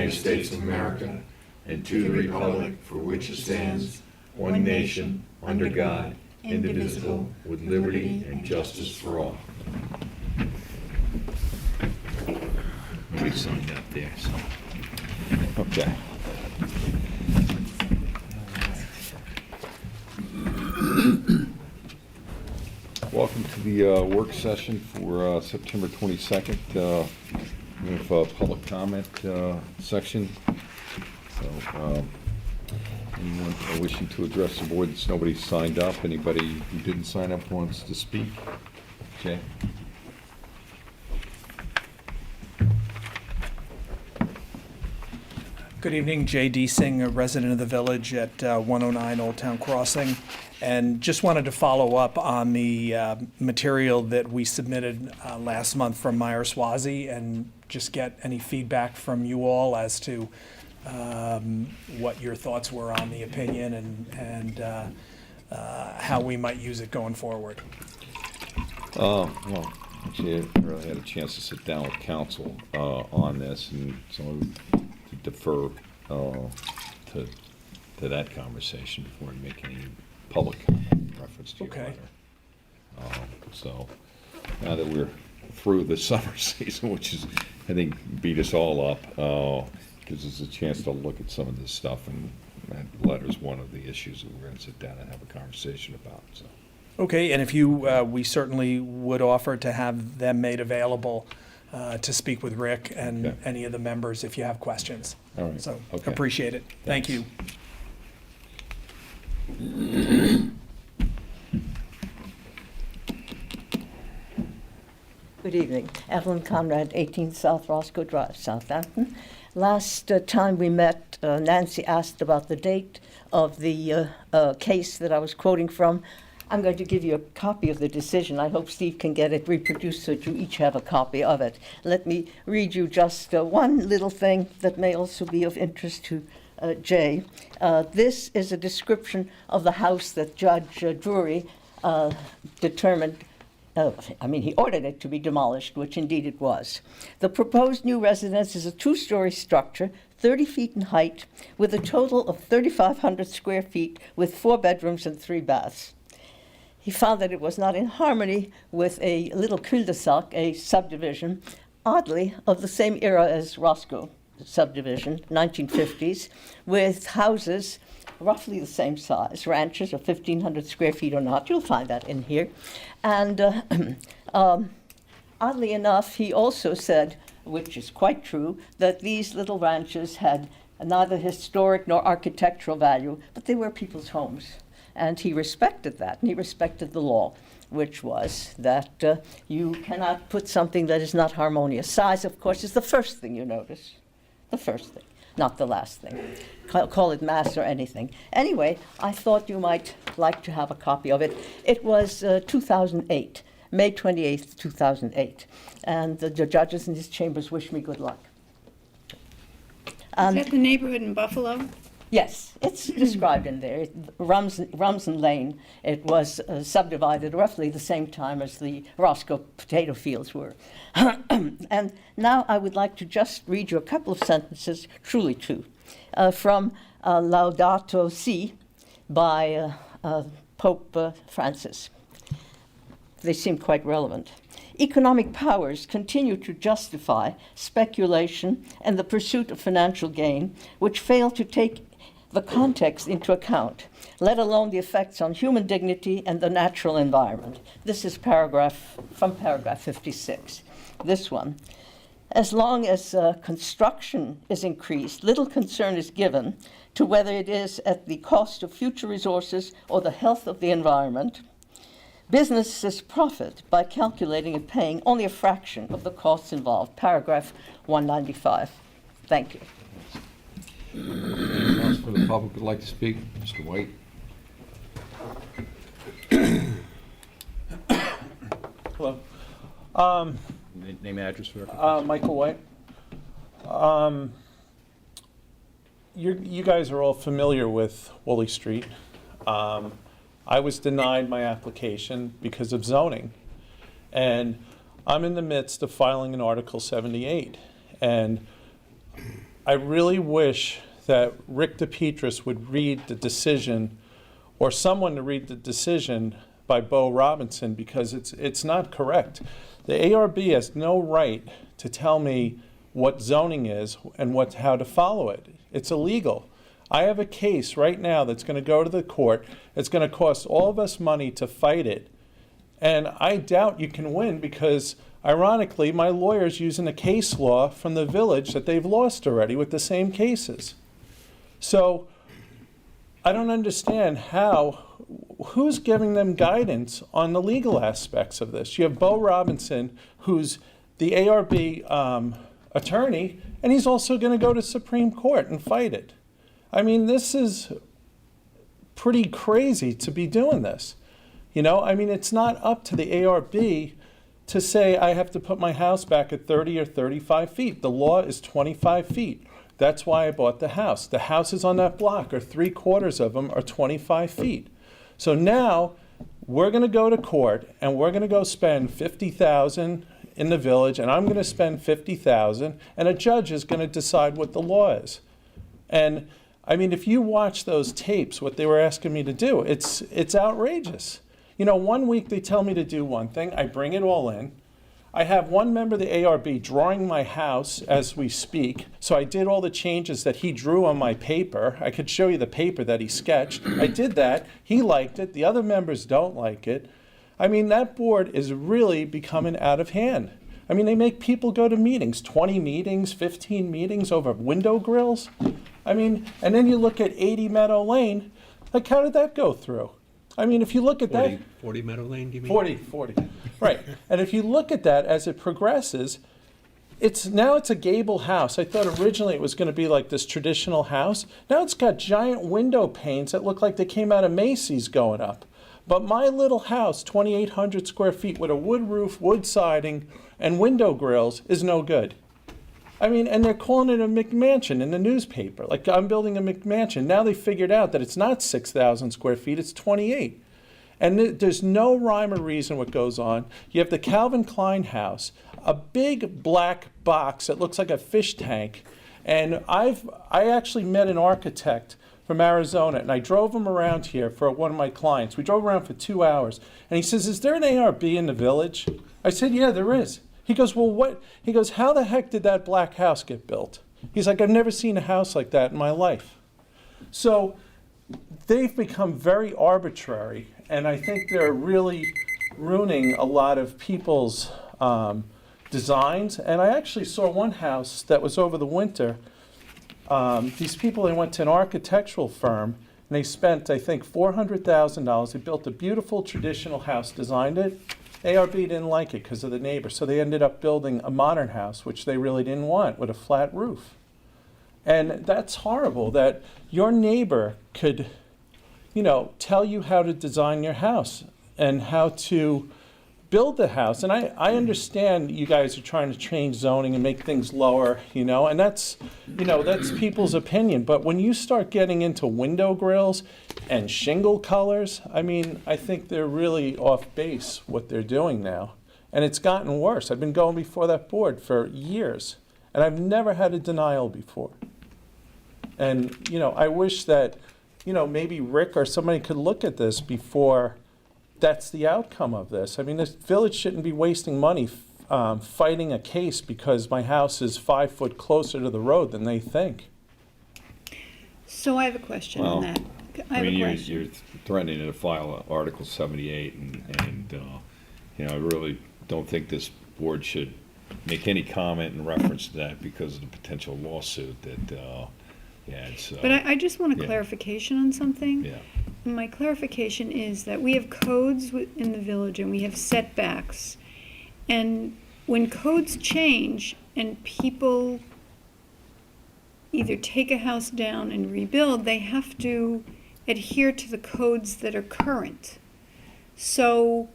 United States of America and to the republic for which it stands, one nation, under God, indivisible, with liberty and justice for all. We signed up there, so. Okay. Welcome to the work session for September 22nd. We have a public comment section. So, anyone wishing to address the board that's nobody signed up? Anybody who didn't sign up wants to speak? Jay? Good evening, J.D. Singh, a resident of the village at 109 Old Town Crossing, and just wanted to follow up on the material that we submitted last month from Meyer Swazi and just get any feedback from you all as to what your thoughts were on the opinion and how we might use it going forward. Well, actually, I really had a chance to sit down with council on this, and so I would defer to that conversation before we make any public reference to your Okay. letter. So now that we're through the summer season, which is, I think, beat us all up, gives us a chance to look at some of this stuff, and that letter's one of the issues that we're going to sit down and have a conversation about. So. Okay, and if you, we certainly would offer to have them made available to speak with Rick and Okay. any of the members if you have questions. All right. So Okay. appreciate it. Thank you. Good evening. Evelyn Conrad, 18 South Roscoe Drive, Southampton. Last time we met, Nancy asked about the date of the case that I was quoting from. I'm going to give you a copy of the decision. I hope Steve can get it reproduced so that you each have a copy of it. Let me read you just one little thing that may also be of interest to Jay. This is a description of the house that Judge Drury determined he ordered it to be demolished, which indeed it was. The proposed new residence is a two-story structure, 30 feet in height, with a total of 3,500 square feet, with 4 bedrooms and 3 baths. He found that it was not in harmony with a little cul-de-sac, a subdivision, oddly of the same era as Roscoe subdivision, 1950s, with houses roughly the same size, ranches of 1,500 square feet or not. You'll find that in here. And oddly enough, he also said, which is quite true, that these little ranches had neither historic nor architectural value, but they were people's homes. And he respected that, and he respected the law, which was that you cannot put something that is not harmonious. Size, of course, is the first thing you notice. The first thing, not the last thing. Call it mass or anything. Anyway, I thought you might like to have a copy of it. It was 2008, May 28th, 2008. And the judges in his chambers wish me good luck. Is that the neighborhood in Buffalo? Yes, it's described in there. Rumsen Lane. It was subdivided roughly the same time as the Roscoe potato fields were. And now I would like to just read you a couple of sentences, truly two, from Laudato Si by Pope Francis. They seem quite relevant. Economic powers continue to justify speculation and the pursuit of financial gain, which fail to take the context into account, let alone the effects on human dignity and the natural environment. This is paragraph 56. This one. As long as construction is increased, little concern is given to whether it is at the cost of future resources or the health of the environment. Businesses profit by calculating and paying only a fraction of the costs involved. Paragraph 195. Thank you. Anyone else for the public would like to speak? Mr. White? Hello. Name and address for the Michael White. You guys are all familiar with Woolley Street. I was denied my application because of zoning. And I'm in the midst of filing an Article 78. And I really wish that Rick DePietris would read the decision, or someone to read the decision by Bo Robinson, because it's not correct. The ARB has no right to tell me what zoning is and how to follow it. It's illegal. I have a case right now that's going to go to the court. It's going to cost all of us money to fight it. And I doubt you can win because, ironically, my lawyer's using a case law from the village that they've lost already with the same cases. So I don't understand who's giving them guidance on the legal aspects of this. You have Bo Robinson, who's the ARB attorney, and he's also going to go to Supreme Court and fight it. I mean, this is pretty crazy to be doing this. You know, I mean, it's not up to the ARB to say I have to put my house back at 30 or 35 feet. The law is 25 feet. That's why I bought the house. The houses on that block, or 3/4 of them, are 25 feet. So now we're going to go to court and we're going to go spend $50,000 in the village, and I'm going to spend $50,000, and a judge is going to decide what the law is. And I mean, if you watch those tapes, what they were asking me to do, it's outrageous. You know, 1 week they tell me to do one thing, I bring it all in. I have one member of the ARB drawing my house as we speak, so I did all the changes that he drew on my paper. I could show you the paper that he sketched. I did that. He liked it. The other members don't like it. I mean, that board is really becoming out of hand. I mean, they make people go to meetings, 20 meetings, 15 meetings over window grills. I mean, and then you look at 80 Meadow Lane, like how did that go through? I mean, if you look at that. 40 Meadow Lane, do you mean? 40, right. And if you look at that as it progresses, it's a gable house. I thought originally it was going to be like this traditional house. Now it's got giant window panes that look like they came out of Macy's going up. But my little house, 2,800 square feet with a wood roof, wood siding, and window grills is no good. I mean, and they're calling it a McMansion in the newspaper. Like, I'm building a McMansion. Now they figured out that it's not 6,000 square feet, it's 28. And there's no rhyme or reason what goes on. You have the Calvin Klein house, a big black box that looks like a fish tank. And I actually met an architect from Arizona, and I drove him around here for one of my clients. We drove around for 2 hours. And he says, is there an ARB in the village? I said, yeah, there is. He goes, well, what? He goes, how the heck did that black house get built? He's like, I've never seen a house like that in my life. So they've become very arbitrary, and I think they're really ruining a lot of people's designs. And I actually saw one house that was over the winter. These people, they went to an architectural firm, and they spent, I think, $400,000. They built a beautiful traditional house, designed it. ARB didn't like it because of the neighbor, so they ended up building a modern house, which they really didn't want, with a flat roof. And that's horrible that your neighbor could, you know, tell you how to design your house and how to build the house. And I understand you guys are trying to change zoning and make things lower, you know, and that's people's opinion. But when you start getting into window grills and shingle colors, I mean, I think they're really off base what they're doing now. And it's gotten worse. I've been going before that board for years, and I've never had a denial before. And, you know, I wish that, you know, maybe Rick or somebody could look at this before that's the outcome of this. I mean, this village shouldn't be wasting money fighting a case because my house is 5 foot closer to the road than they think. So I have a question on that. I have a question. You're threatening to file Article 78, and you know, I really don't think this board should make any comment in reference to that because of the potential lawsuit that, But I just want a yeah. clarification on something. Yeah. My clarification is that we have codes in the village and we have setbacks. And when codes change and people either take a house down and rebuild, they have to adhere to the codes that are current. So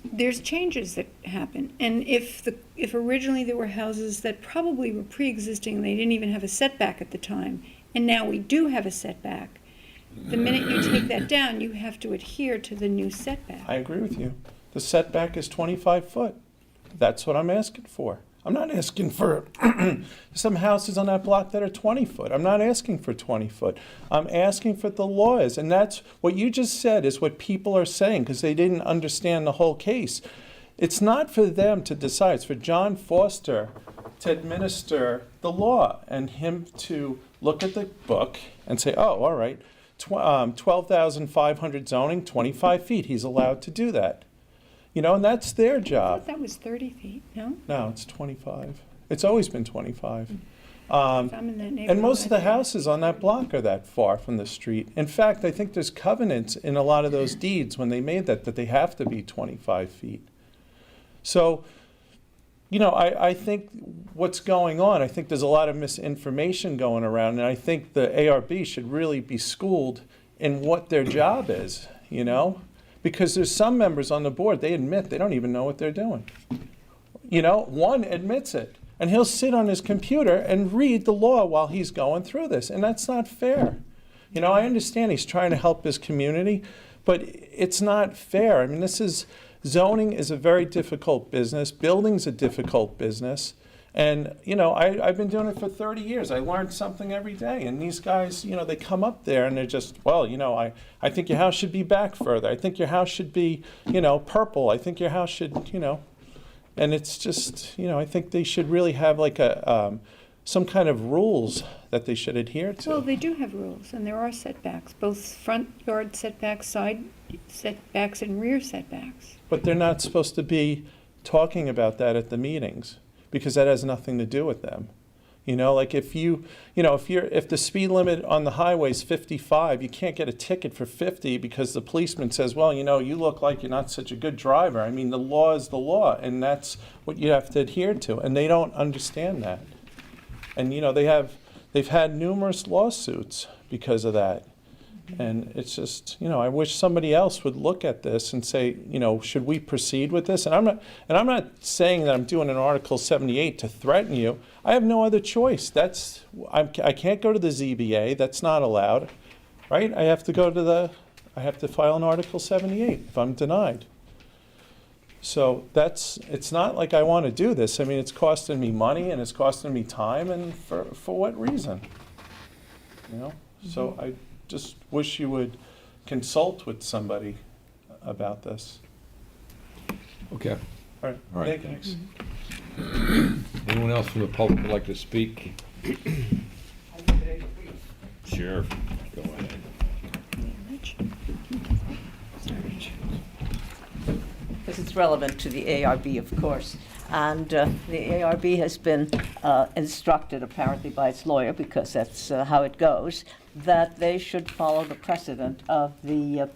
there's changes that happen. And if originally there were houses that probably were pre-existing, they didn't even have a setback at the time, and now we do have a setback, the minute you take that down, you have to adhere to the new setback. I agree with you. The setback is 25 foot. That's what I'm asking for. I'm not asking for some houses on that block that are 20 foot. I'm not asking for 20 foot. I'm asking for the law is. And that's what you just said is what people are saying because they didn't understand the whole case. It's not for them to decide. It's for John Foster to administer the law and him to look at the book and say, oh, all right, 12,500 zoning, 25 feet. He's allowed to do that. You know, and that's their I job. thought that was 30 feet, no? No, it's 25. It's always been 25. If I'm in that neighborhood. And most of the I think- houses on that block are that far from the street. In fact, I think there's covenants in a lot of those deeds when they made that they have to be 25 feet. So, you know, I think what's going on, I think there's a lot of misinformation going around, and I think the ARB should really be schooled in what their job is, you know? Because there's some members on the board, they admit they don't even know what they're doing. You know, one admits it, and he'll sit on his computer and read the law while he's going through this, and that's not fair. You know, I understand he's trying to help his community, but it's not fair. I mean, zoning is a very difficult business, building's a difficult business, and, you know, I've been doing it for 30 years. I learned something every day, and these guys, you know, they come up there and they're just, well, you know, I think your house should be back further. I think your house should be, you know, purple. I think your house should, you know, and it's just, you know, I think they should really have like some kind of rules that they should adhere to. Well, they do have rules, and there are setbacks, both front yard setbacks, side setbacks, and rear setbacks. But they're not supposed to be talking about that at the meetings, because that has nothing to do with them. You know, like if if the speed limit on the highway is 55, you can't get a ticket for 50 because the policeman says, well, you know, you look like you're not such a good driver. I mean, the law is the law, and that's what you have to adhere to. And they don't understand that. And, you know, they've had numerous lawsuits because of that. And it's just, you know, I wish somebody else would look at this and say, you know, should we proceed with this? And I'm not saying that I'm doing an Article 78 to threaten you. I have no other choice. I can't go to the ZBA. That's not allowed, right? I have to file an Article 78 if I'm denied. So it's not like I want to do this. I mean, it's costing me money and it's costing me time, and for what reason? You know, so I just wish you would consult with somebody about this. Okay. All right. All right, Thank you. thanks. Anyone else from the public would like to speak? Sure, go ahead. Because it's relevant to the ARB, of course. And the ARB has been instructed, apparently by its lawyer, because that's how it goes, that they should follow the precedent of the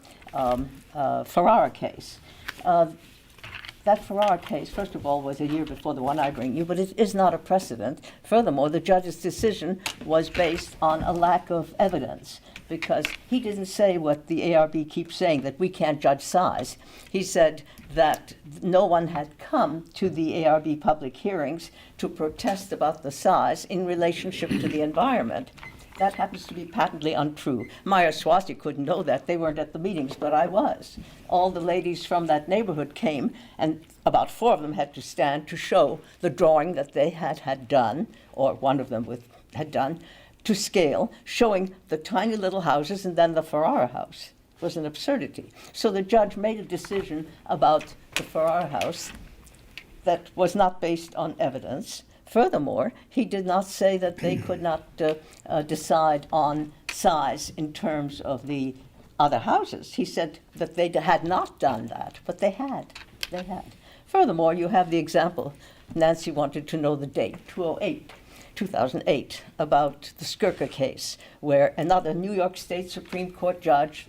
Ferrara case. That Ferrara case, first of all, was a year before the one I bring you, but it is not a precedent. Furthermore, the judge's decision was based on a lack of evidence, because he didn't say what the ARB keeps saying, that we can't judge size. He said that no one had come to the ARB public hearings to protest about the size in relationship to the environment. That happens to be patently untrue. Meyer Swazi couldn't know that. They weren't at the meetings, but I was. All the ladies from that neighborhood came, and about 4 of them had to stand to show the drawing that they had done, or one of them had done, to scale, showing the tiny little houses and then the Ferrara house. It was an absurdity. So the judge made a decision about the Ferrara house that was not based on evidence. Furthermore, he did not say that they could not decide on size in terms of the other houses. He said that they had not done that, but they had. They had. Furthermore, you have the example, Nancy wanted to know the date, 2008, about the Skirka case, where another New York State Supreme Court judge,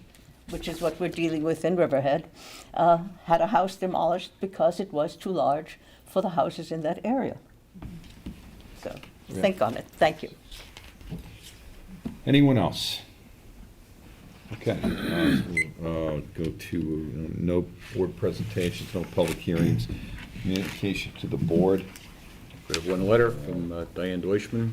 which is what we're dealing with in Riverhead, had a house demolished because it was too large for the houses in that area. So think on it. Thank you. Anyone else? Okay, we'll go to no board presentations, no public hearings, communication to the board. We have one letter from Diane Deutschman.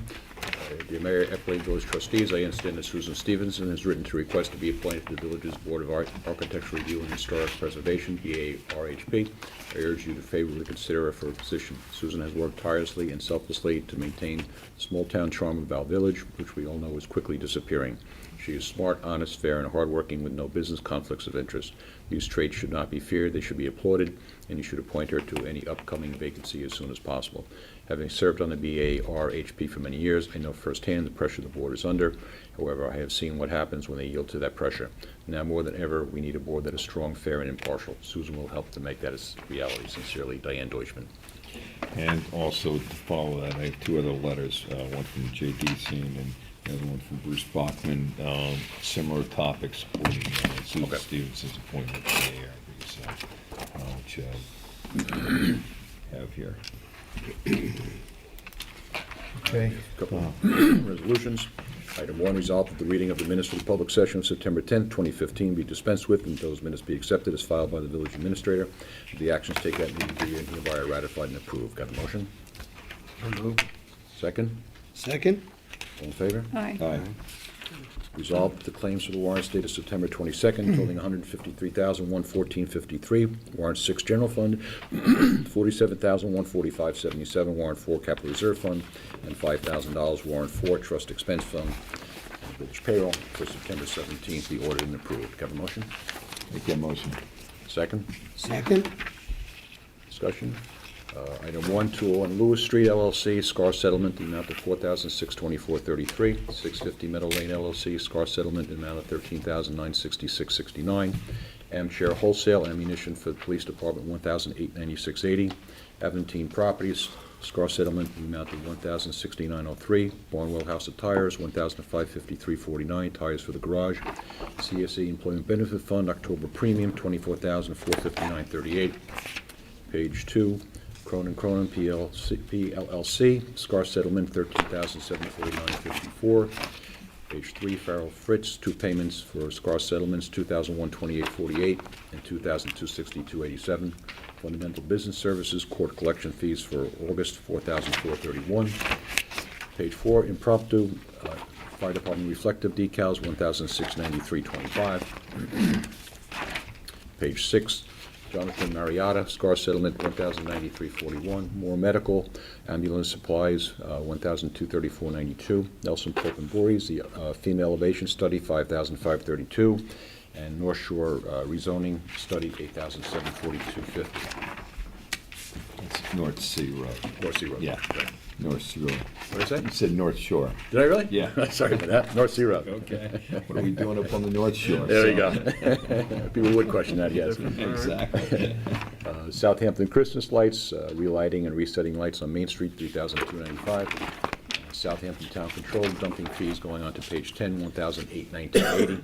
Dear Mayor, Eppley Village Trustees, I understand that Susan Stevenson has written to request to be appointed to the village's Board of Architectural Review and Historic Preservation, BARHP. I urge you to favorably consider her for a position. Susan has worked tirelessly and selflessly to maintain the small-town charm of Val Village, which we all know is quickly disappearing. She is smart, honest, fair, and hardworking with no business conflicts of interest. These traits should not be feared, they should be applauded, and you should appoint her to any upcoming vacancy as soon as possible. Having served on the BARHP for many years, I know firsthand the pressure the board is under. However, I have seen what happens when they yield to that pressure. Now more than ever, we need a board that is strong, fair, and impartial. Susan will help to make that a reality. Sincerely, Diane Deutschman. And also to follow that, I have two other letters, one from J.D. Singh and the other one from Bruce Bachman, similar topics supporting Susan Okay. Stevenson's appointment to the ARB, which have here. Okay. Couple of resolutions. Item 1, resolved that the reading of the minutes for the public session of September 10th, 2015 be dispensed with, and those minutes be accepted as filed by the village administrator. The actions taken at meeting be hereby are ratified and approved. Got a motion? Second? Second? All in favor? Aye. Aye. Resolved that the claims for the warrants dated September 22nd totaling $153,114.53. Warrant 6 General Fund, $47,145.77. Warrant 4 Capital Reserve Fund, and $5,000 Warrant 4 Trust Expense Fund. And village payroll for September 17th be ordered and approved. Have a motion? Make that motion. Second? Second? Discussion. Item 1, 201 Lewis Street LLC, SCAR settlement, the amount of $4,624.33. 650 Meadow Lane LLC, SCAR settlement, the amount of $13,966.69. Amchair Wholesale Ammunition for the Police Department, $1,896.80. Aventine Properties, SCAR settlement, the amount of $1,069.03. Barnwell House of Tires, $1,553.49. Tires for the garage. CSE Employment Benefit Fund, October premium, $24,459.38. Page 2, Cronin PLLC, SCAR settlement, $13,749.54. Page 3, Farrell Fritz, 2 payments for SCAR settlements, $2,128.48 and $2,262.87. Fundamental Business Services, court collection fees for August, $4,431. Page 4, Impromptu, Fire Department reflective decals, $1,693.25. Page 6, Jonathan Marietta, SCAR settlement, $1,093.41. More medical, ambulance supplies, $1,234.92. Nelson Pope and Voorhees, the female elevation study, $5,532. And North Shore rezoning study, $8,742.50. It's North Sea Road. North Sea Road. Yeah. Right. North Sea Road. What did I You say? said North Shore. Did I really? Yeah. Sorry about that. North Sea Road. Okay. What are we doing up on the North Shore? There you go. People would question that, yes. Exactly. Southampton Christmas lights, relighting and resetting lights on Main Street, $3,295. Southampton Town Control dumping fees going on to page 10, $1,819.80.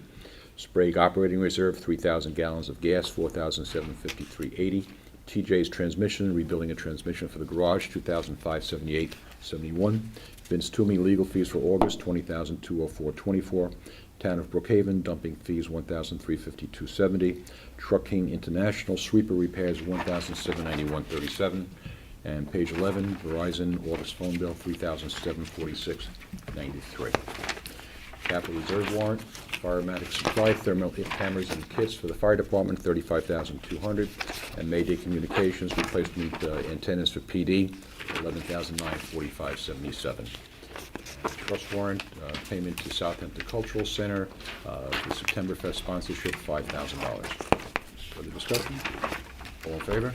Sprague Operating Reserve, 3,000 gallons of gas, $4,753.80. TJ's Transmission, rebuilding a transmission for the garage, $2,578.71. Vince Toomey legal fees for August, $20,204.24. Town of Brookhaven, dumping fees, $1,352.70. Truck King International, sweeper repairs, $1,791.37. And page 11, Verizon August phone bill, $3,746.93. Capital Reserve warrant, Firematic Supply, thermal cameras and kits for the fire department, $35,200. And Mayday Communications, replacement antennas for PD, $11,945.77. Trust warrant, payment to Southampton Cultural Center, for September Fest sponsorship, $5,000. Further discussion? All in favor?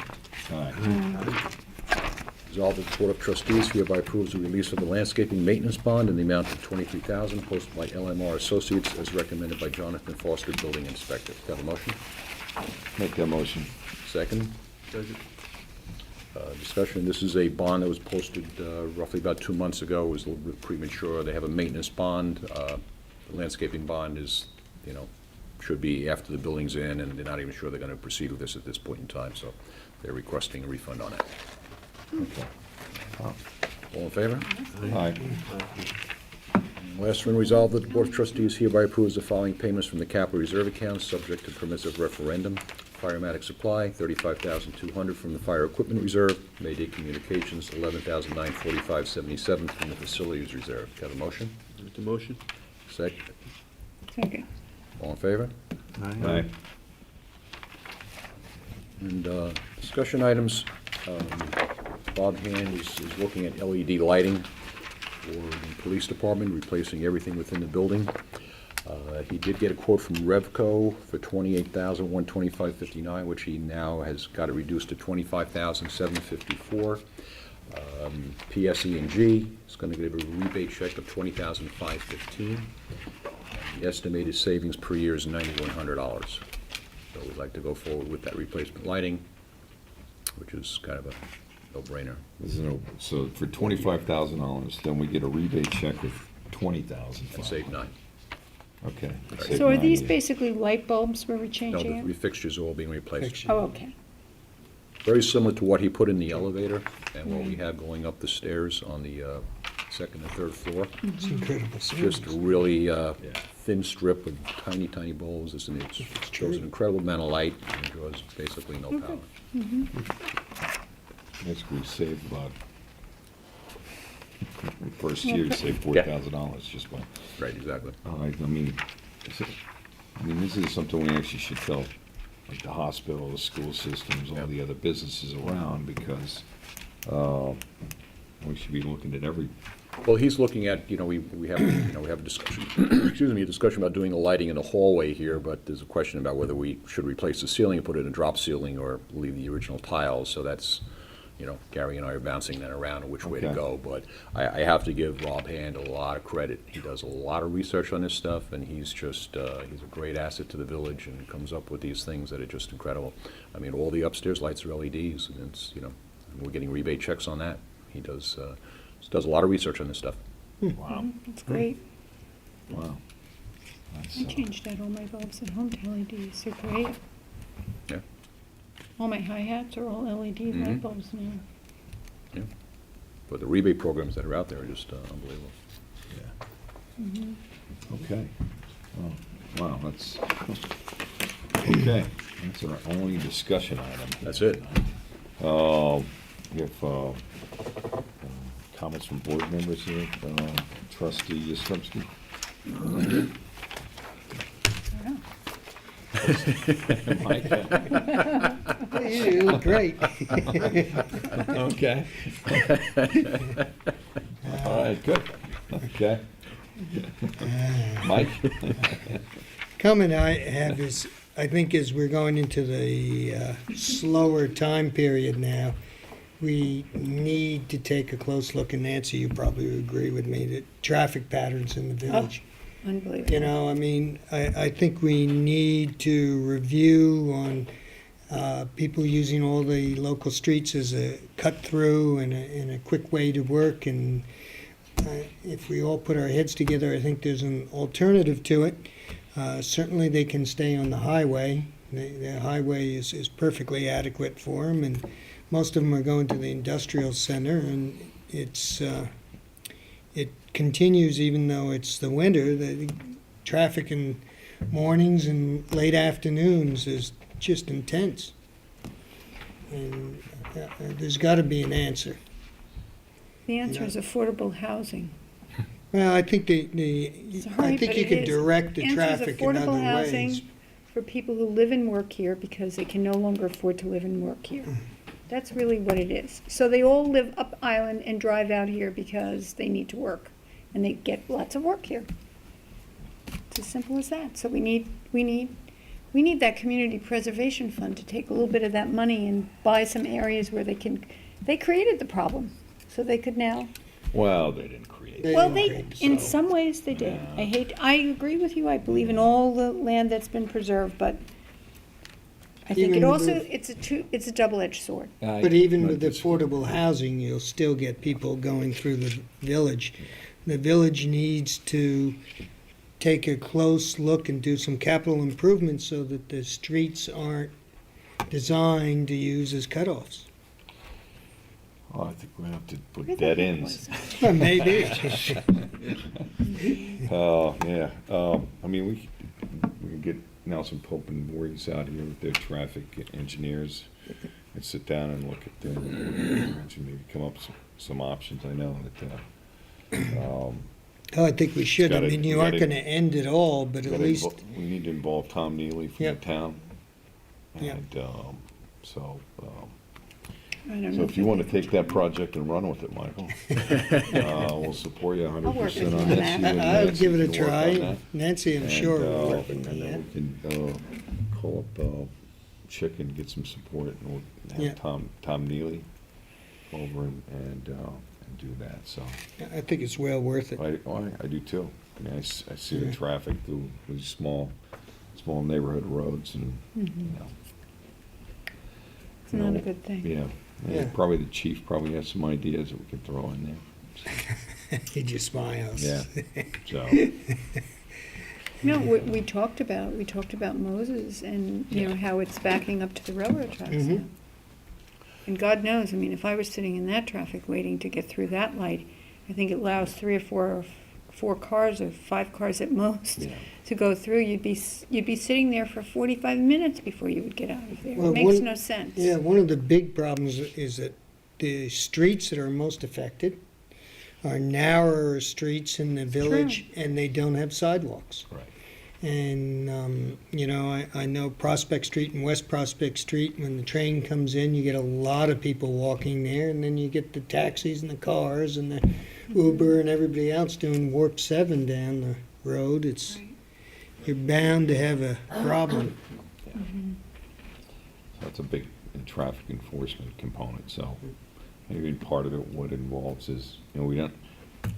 Aye. Resolved that the Board of Trustees hereby approves the release of the landscaping maintenance bond in the amount of $23,000 posted by LMR Associates as recommended by Jonathan Foster, Building Inspector. Do I have a motion? Make that motion. Second? Discussion, this is a bond that was posted roughly about 2 months ago. It was a little bit premature. They have a maintenance bond. The landscaping bond is, should be after the building's in, and they're not even sure they're going to proceed with this at this point in time, so they're requesting a refund on it. Okay. All in favor? Aye. Last one, resolved that the Board of Trustees hereby approves the following payments from the capital reserve account, subject to permissive referendum. Firematic Supply, $35,200 from the Fire Equipment Reserve. Mayday Communications, $11,945.77 from the Facilities Reserve. Got a motion? Make the motion. Second. Second. All in favor? Aye. And discussion items, Bob Hand is looking at LED lighting for the police department, replacing everything within the building. He did get a quote from Revco for $28,125.59, which he now has got it reduced to $25,754. PSE&G is going to give a rebate check of $20,515. The estimated savings per year is $9,100. So we'd like to go forward with that replacement lighting, which is kind of a no-brainer. So for $25,000, then we get a rebate check of $20,000. And save $9. Okay. So are these basically light bulbs where we're No, changing the it? fixtures are all being replaced. Oh, okay. Very similar to what he put in the elevator and what we have going up the stairs on the second and third floor. It's incredible. Just a really thin strip with tiny, tiny bulbs. It shows an incredible amount of light and draws basically no power. Basically saved about, first year, you saved $4,000 just by. Right, exactly. I mean, this is something we actually should tell, like the hospital, the school systems, all the other businesses around, because we should be looking at every. Well, he's looking at, we have a discussion, excuse me, a discussion about doing the lighting in the hallway here, but there's a question about whether we should replace the ceiling and put in a drop ceiling or leave the original tiles, so that's, Gary and I are bouncing that around on which way to Okay. go, but I have to give Rob Hand a lot of credit. He does a lot of research on this stuff, and he's just, he's a great asset to the village and comes up with these things that are just incredible. I mean, all the upstairs lights are LEDs, and it's, we're getting rebate checks on that. He does a lot of research on this stuff. Wow. That's great. Wow. That's, I changed out all my bulbs at home to LEDs. They're great. Yeah. All my hi-hats are all LED light bulbs now. Yeah. But the rebate programs that are out there are just unbelievable. Okay. Wow, that's, okay. That's our only discussion item. That's it. We have comments from board members here. Trustee Yastrzemski. Mike? You look great. Okay. All right, good. Okay. Mike? Comment I have is, I think as we're going into the slower time period now, we need to take a close look, and Nancy, you probably would agree with me, that traffic patterns in the village. Unbelievable. I mean, I think we need to review on people using all the local streets as a cut-through and a quick way to work. And if we all put our heads together, I think there's an alternative to it. Certainly, they can stay on the highway. The highway is perfectly adequate for them, and most of them are going to the industrial center, and it continues even though it's the winter. The traffic in mornings and late afternoons is just intense. And there's got to be an answer. The answer is affordable housing. Well, I think I Sorry, think but you it can is. direct the Answer is traffic in other affordable housing ways. for people who live and work here because they can no longer afford to live and work here. That's really what it is. So they all live up island and drive out here because they need to work, and they get lots of work here. It's as simple as that. So we need that community preservation fund to take a little bit of that money and buy some areas where they created the problem, so they could now. Well, they didn't create it. Well, didn't in so. some ways they did. I agree with you. I believe in all the land that's been preserved, but I think Even it with also, the- it's a double-edged sword. But even with affordable housing, you'll still get people going through the village. The village needs to take a close look and do some capital improvements so that the streets aren't designed to use as cutoffs. Oh, I think we're gonna have to put Where the dead heck ends. was Maybe. Oh, yeah. I mean, we can get Nelson Pope and Voorhees out here with their traffic engineers and sit down and look at them, and maybe come up with some options. I know that, Oh, I think we should. I Gotta- mean, you we aren't gotta- gonna end it all, but at least, we need to involve Tom Neely from the Yep. town. Yep. And, so, I don't so know. if you want to take that project and run with it, Michael, we'll support you I'll work with 100% you on on this. that. You and I'll Nancy give it a can work on try. that. Nancy, I'm sure, will work with And me, yeah. then we can call up Chick and get some support, and we'll Yeah. have Tom Neely over and do that, so. I think it's well worth it. I do too. I mean, I see the Yeah. traffic through these small neighborhood roads and, you know. It's not a good thing. Yeah, Yeah. probably the chief probably has some ideas that we could throw in there. He just smiles. Yeah, so, No, we talked about Moses and, you know, how it's backing up to the railroad tracks Mhm. now. And God knows, I mean, if I was sitting in that traffic waiting to get through that light, I think it allows 3 or 4 cars or 5 cars at most yeah. to go through. You'd be sitting there for 45 minutes before you would get out of there. Well, It makes one- no sense. Yeah, one of the big problems is that the streets that are most affected are narrower streets in the village, and they don't have sidewalks. Right. And, you know, I know Prospect Street and West Prospect Street, when the train comes in, you get a lot of people walking there, and then you get the taxis and the cars and the Uber and everybody else doing Warp 7 down the road. It's, Right. you're bound to have a problem. That's a big traffic enforcement component, so maybe part of it, what it involves is, you know, we don't,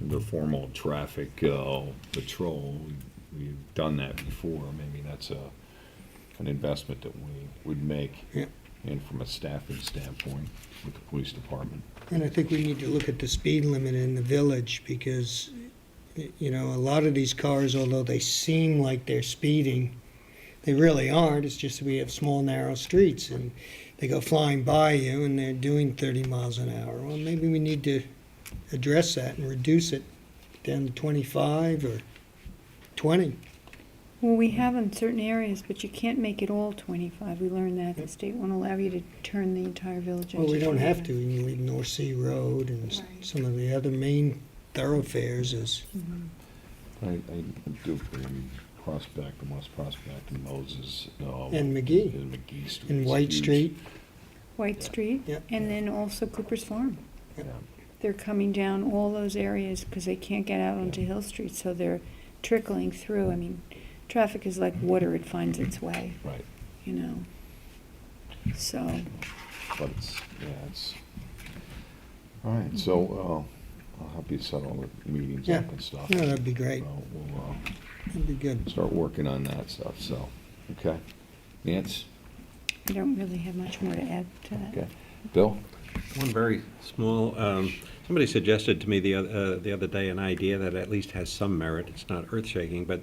the formal traffic patrol, we've done that before, maybe that's an investment that we would make. Yeah. And from a staffing standpoint with the police department. And I think we need to look at the speed limit in the village because, you know, a lot of these cars, although they seem like they're speeding, they really aren't. It's just that we have small, narrow streets and they go flying by you and they're doing 30 miles an hour. Well, maybe we need to address that and reduce it down to 25 or 20. Well, we have in certain areas, but you can't make it all 25. We learned that. The state won't allow you to turn the entire village into Well, we don't have to. 25. We can leave North Sea Road and Right. some of the other main thoroughfares as, I do agree, Prospect and West Prospect and Moses. And McGee. And McGee Street. in is White huge. Street. White Street, Yep. and then also Cooper's Farm. Yeah. They're coming down all those areas because they can't get out onto Hill Street, so they're trickling through. I mean, traffic is like water, it finds its way, Right, you know. So, but it's, all right, so, I'll help you set all the meetings Yeah. up and stuff. No, that'd be great. So we'll, That'd be good. start working on that stuff, so, okay. Nance, I don't really have much more to add to that. okay. Bill? One very small, somebody suggested to me the other day an idea that at least has some merit. It's not earth-shaking, but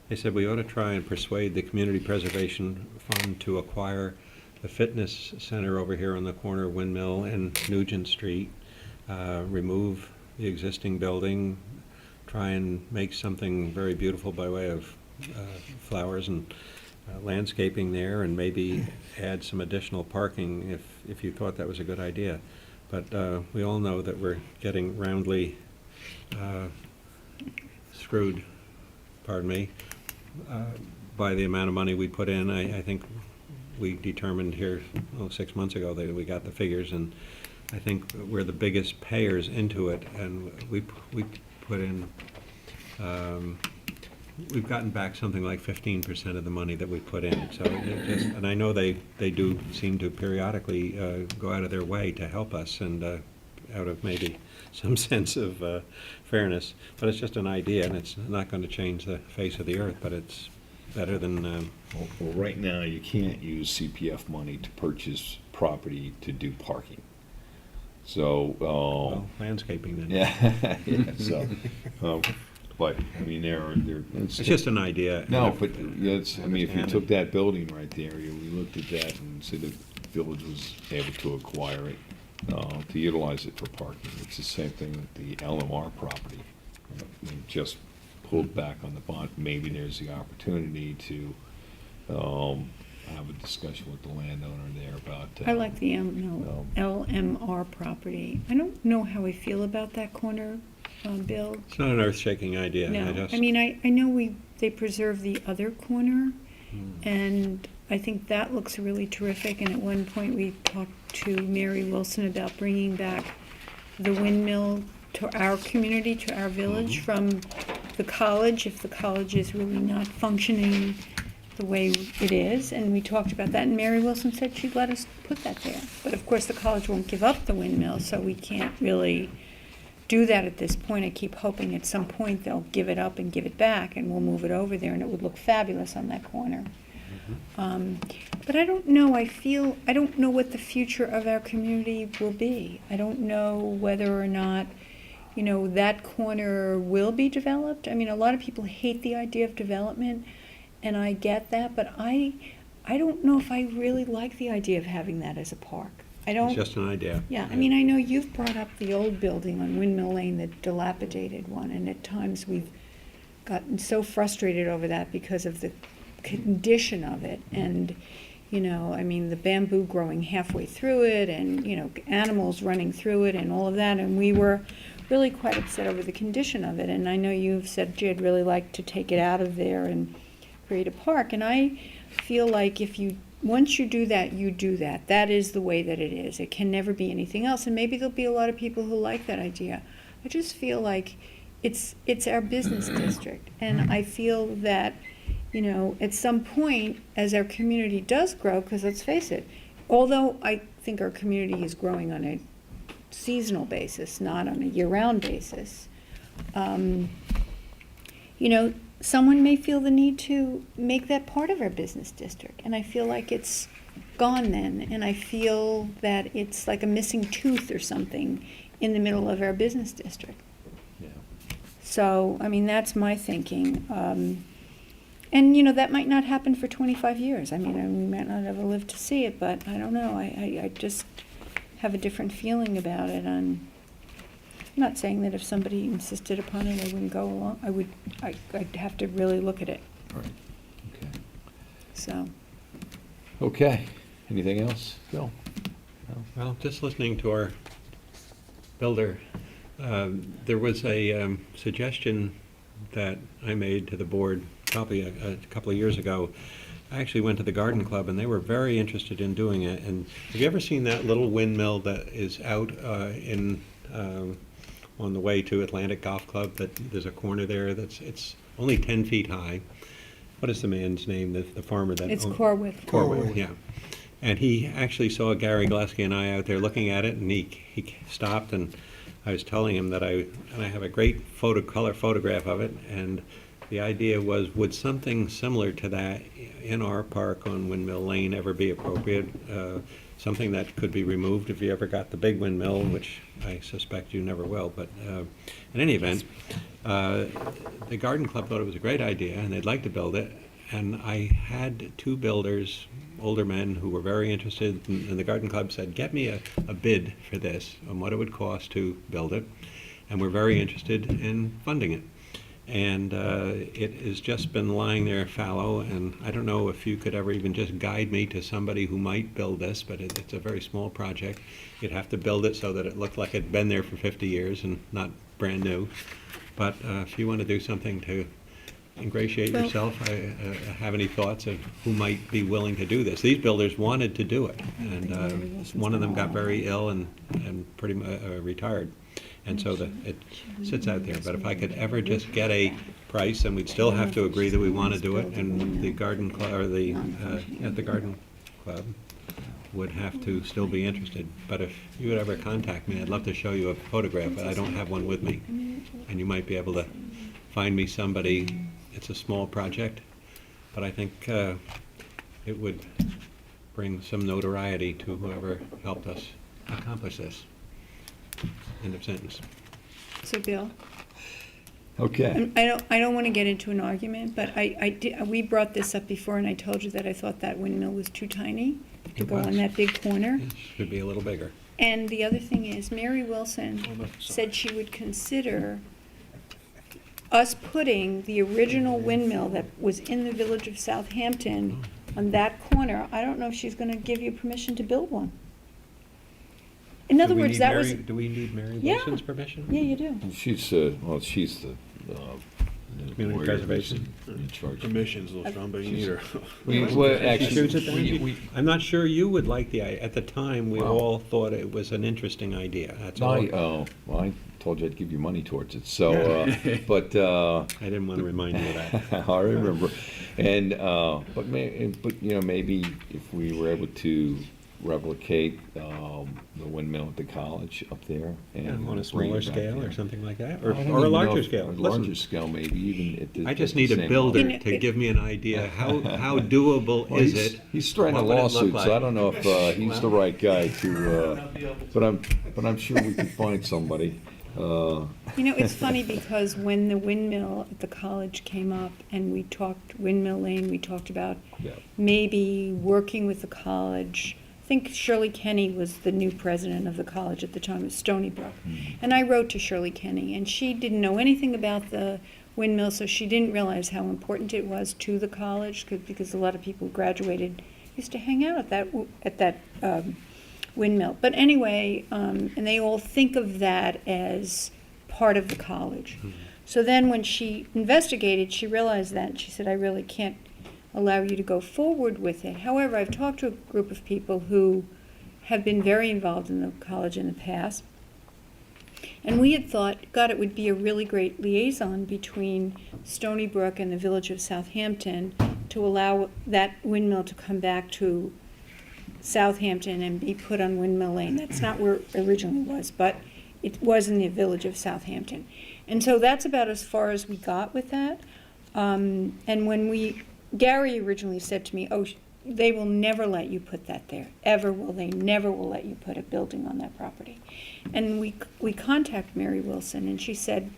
they said we ought to try and persuade the Community Preservation Fund to acquire the fitness center over here on the corner of Windmill and Nugent Street, remove the existing building, try and make something very beautiful by way of flowers and landscaping there, and maybe add some additional parking if you thought that was a good idea. But we all know that we're getting roundly screwed, pardon me, by the amount of money we put in. I think we determined here 6 months ago that we got the figures, and I think we're the biggest payers into it, and we put in, we've gotten back something like 15% of the money that we put in. So it just, and I know they do seem to periodically go out of their way to help us, and out of maybe some sense of fairness. But it's just an idea, and it's not going to change the face of the earth, but it's better than, Well, right now, you can't use CPF money to purchase property to do parking. So, well, landscaping then. yeah, yeah, so, but, I mean, It's just an idea. No, and if- but it's, I mean, if you understand took it. that building right there, we looked at that and said the village was able to acquire it, to utilize it for parking. It's the same thing with the LMR property. We just pulled back on the bond. Maybe there's the opportunity to have a discussion with the landowner there about. I like the LMR property. I don't know how I feel about that corner, Bill. It's not an earth-shaking idea. No, I mean, I know they preserve the other corner, and I think that looks really terrific. And at one point, we talked to Mary Wilson about bringing back the windmill to our community, to our village, from the college, if the college is really not functioning the way it is. And we talked about that, and Mary Wilson said she'd let us put that there. But of course, the college won't give up the windmill, so we can't really do that at this point. I keep hoping at some point they'll give it up and give it back, and we'll move it over there, and it would look fabulous on that corner. But I don't know, I don't know what the future of our community will be. I don't know whether or not, that corner will be developed. I mean, a lot of people hate the idea of development, and I get that, but I don't know if I really like the idea of having that as a park. It's just an idea. Yeah, I mean, I know you've brought up the old building on Windmill Lane, the dilapidated one, and at times we've gotten so frustrated over that because of the condition of it, and, I mean, the bamboo growing halfway through it, and, animals running through it and all of that, and we were really quite upset over the condition of it, and I know you've said you'd really like to take it out of there and create a park, and I feel like once you do that, you do that. That is the way that it is. It can never be anything else. And maybe there'll be a lot of people who like that idea. I just feel like it's our business district. And I feel that, at some point, as our community does grow, because let's face it, although I think our community is growing on a seasonal basis, not on a year-round basis, someone may feel the need to make that part of our business district. And I feel like it's gone then. And I feel that it's like a missing tooth or something in the middle of our business district. Yeah. So, I mean, that's my thinking. And, that might not happen for 25 years. I mean, we might not ever live to see it, but I don't know. I just have a different feeling about it. I'm not saying that if somebody insisted upon it, I wouldn't go along. I'd have to really look at it. All right. Okay. So, Okay. Anything else, Bill? Well, just listening to our builder, there was a suggestion that I made to the board probably a couple of years ago. I actually went to the garden club, and they were very interested in doing it. And have you ever seen that little windmill that is out on the way to Atlantic Golf Club? That there's a corner there it's only 10 feet high. What is the man's name? The farmer that it's owns- Corwith. Corwith, yeah. And he actually saw Gary Gillespie and I out there looking at it, and he stopped, and I was telling him that I have a great color photograph of it, and the idea was, would something similar to that in our park on Windmill Lane ever be appropriate? Something that could be removed if you ever got the big windmill, which I suspect you never will. But in any event, the garden club thought it was a great idea, and they'd like to build it. And I had two builders, older men, who were very interested, and the garden club said, get me a bid for this and what it would cost to build it. And we're very interested in funding it. And it has just been lying there fallow, and I don't know if you could ever even just guide me to somebody who might build this, but it's a very small project. You'd have to build it so that it looked like it'd been there for 50 years and not brand new. But if you want to do something to ingratiate yourself, have any thoughts of who might be willing to do this? These builders wanted to do it, and one of them got very ill and pretty much retired. And so it sits out there. But if I could ever just get a price, and we'd still have to agree that we want to do it, and the garden club, or the garden club would have to still be interested. But if you would ever contact me, I'd love to show you a photograph, but I don't have one with me. And you might be able to find me somebody. It's a small project, but I think it would bring some notoriety to whoever helped us accomplish this. End of sentence. So, Bill? Okay. I don't want to get into an argument, but we brought this up before, and I told you that I thought that windmill was too tiny to go on that big corner. It should be a little bigger. And the other thing is, Mary Wilson said she would consider us putting the original windmill that was in the village of Southampton on that corner, I don't know if she's gonna give you permission to build one. In other words, that was, Do we need Mary Yeah. Wilson's permission? yeah, you do. She's, well, she's the Community lawyer preservation. in charge. Permission's a little strong, but you need her. Well, actually, Shoots at that? I'm not sure you would like at the time, we Well- all thought it was an interesting idea, that's all. well, I told you I'd give you money towards it, so, but, I didn't want to remind you of that. I remember. And, but you know, maybe if we were able to replicate, the windmill at the college up there. Yeah, and on a bring smaller it back scale or here. something like that, I or don't or a even know larger if- scale. a Listen, larger scale, maybe, even at the. I just at the need a same builder level. You know, to give me an idea, how doable Well, is he's- it? He's threatening a What would it look lawsuit, so I like? don't know if, he's the right guy to, but I'm sure we can find somebody. You know, it's funny because when the windmill at the college came up and we talked Windmill Lane, we talked about Yeah. maybe working with the college. I think Shirley Kenny was the new president of the college at the time, at Stony Brook. And I wrote to Shirley Kenny, and she didn't know anything about the windmill, so she didn't realize how important it was to the college, because a lot of people who graduated used to hang out at that windmill. But anyway, and they all think of that as part of the college. So then when she investigated, she realized that, and she said, I really can't allow you to go forward with it. However, I've talked to a group of people who have been very involved in the college in the past, and we had thought, God, it would be a really great liaison between Stony Brook and the village of Southampton to allow that windmill to come back to Southampton and be put on Windmill Lane. That's not where it originally was, but it was in the village of Southampton. And so that's about as far as we got with that. And when Gary originally said to me, oh, they will never let you put that there, ever will they, never will let you put a building on that property. And we contacted Mary Wilson, and she said,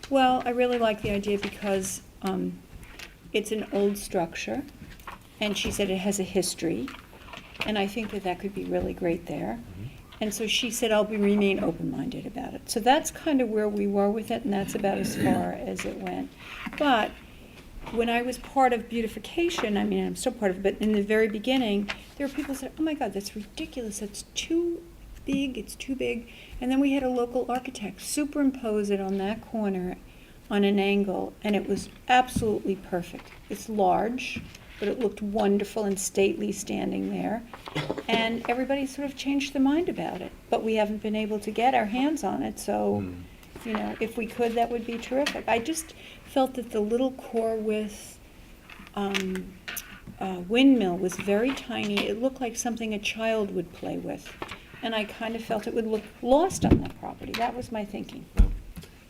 well, I really like the idea because it's an old structure, and she said it has a history, and I think that could be really great there. And so she said, I'll remain open-minded about it. So that's kind of where we were with it, and that's about as far as it went. But when I was part of beautification, I mean, I'm still part of it, but in the very beginning, there were people who said, oh my God, that's ridiculous, that's too big, it's too big. And then we had a local architect superimpose it on that corner on an angle, and it was absolutely perfect. It's large, but it looked wonderful and stately standing there. And everybody sort of changed their mind about it, but we haven't been able to get our hands on it, so, you know, if we could, that would be terrific. I just felt that the little Corwith windmill was very tiny. It looked like something a child would play with. And I kind of felt it would look lost on that property. That was my thinking.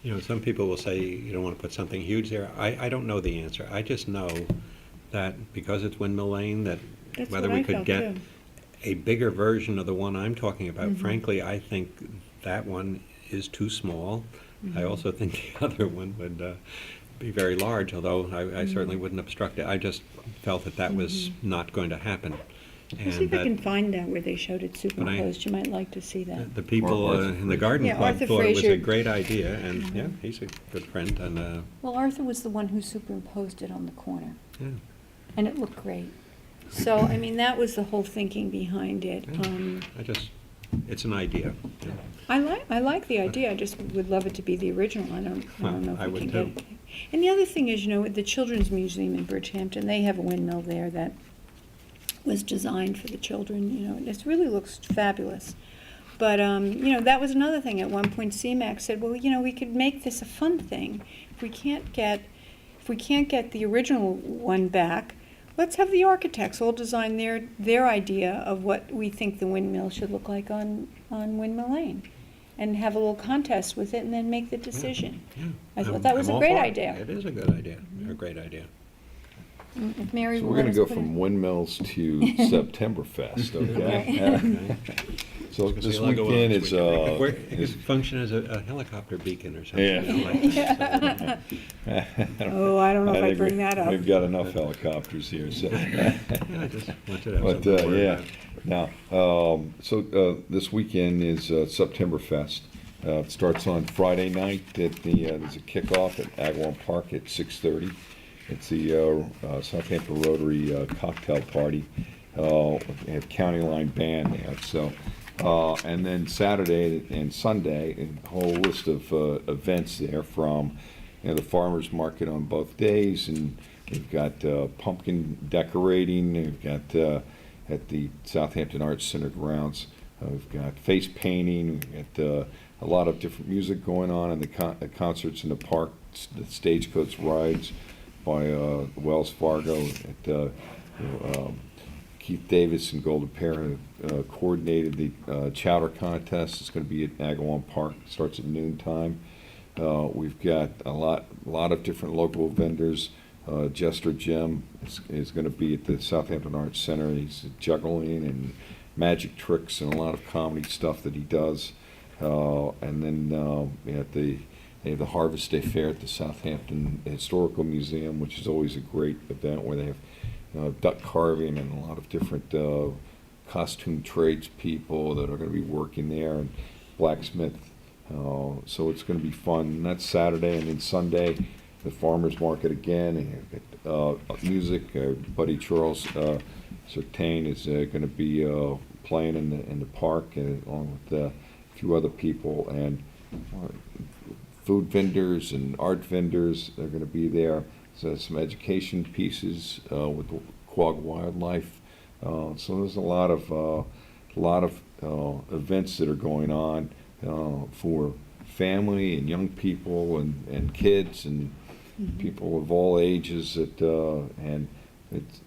You know, some people will say you don't want to put something huge there. I don't know the answer. I just know that because it's Windmill Lane, that That's whether what we I could felt, get too. a bigger version of the one I'm talking about, Mhm. frankly, I think that one is too small. Mm-hmm. I also think the other one would be very large, although I certainly wouldn't obstruct it. I just felt that was not going to happen. I'll see if I can find that where they showed it superimposed. You might like to see that. The people Arthur. in the garden Yeah, club Arthur thought it was a Frazier. great idea, and yeah, he's a good friend, and Well, Arthur was the one who superimposed it on the corner, yeah. and it looked great. So, I mean, that was the whole thinking behind it. It's an idea. Yeah. I like the idea. I just would love it to be the original. I don't know if I we would can get too. it. And the other thing is, you know, at the Children's Museum in Bridgehampton, they have a windmill there that was designed for the children, you know, and it really looks fabulous. But, you know, that was another thing. At one point, CMAC said, well, you know, we could make this a fun thing. If we can't get the original one back, let's have the architects all design their idea of what we think the windmill should look like on Windmill Lane, and have a little contest with it, and then make the decision. Yeah. I thought that was a great idea. It is a good idea, a great idea. If Mary So will we're let gonna us go put from it- windmills to Septemberfest, okay? So Because this we like to go on weekend this is, weekend. It is could function as a helicopter beacon or something. Yeah. you know, like that. Oh, I don't know if I think bring that up. We've got enough helicopters here, so. Yeah, I just wanted to have But, something to worry yeah, about. now, so this weekend is Septemberfest. It starts on Friday night at there's a kickoff at Agawam Park at 6:30. It's the Southampton Rotary cocktail party. They have County Line Band there. So, and then Saturday and Sunday, a whole list of events there from the farmers market on both days, and we've got pumpkin decorating. We've got at the Southampton Arts Center grounds. We've got face painting. We've got a lot of different music going on, and the concerts in the park, the stagecoach rides by Wells Fargo. Keith Davis and Golden Pear coordinated the chowder contest. It's going to be at Agawam Park. It starts at noontime. We've got a lot of different local vendors. Jester Jim is going to be at the Southampton Arts Center. He's juggling and magic tricks and a lot of comedy stuff that he does. And then they have the Harvest Day Fair at the Southampton Historical Museum, which is always a great event where they have duck carving and a lot of different costume tradespeople that are going to be working there, and blacksmith. So it's going to be fun. And that's Saturday, and then Sunday, the farmers market again, and music. Buddy Charles Certain is going to be playing in the park, along with a few other people, and food vendors and art vendors are going to be there. So some education pieces with Quag Wildlife. So there's a lot of events that are going on for family and young people and kids and people of all ages. And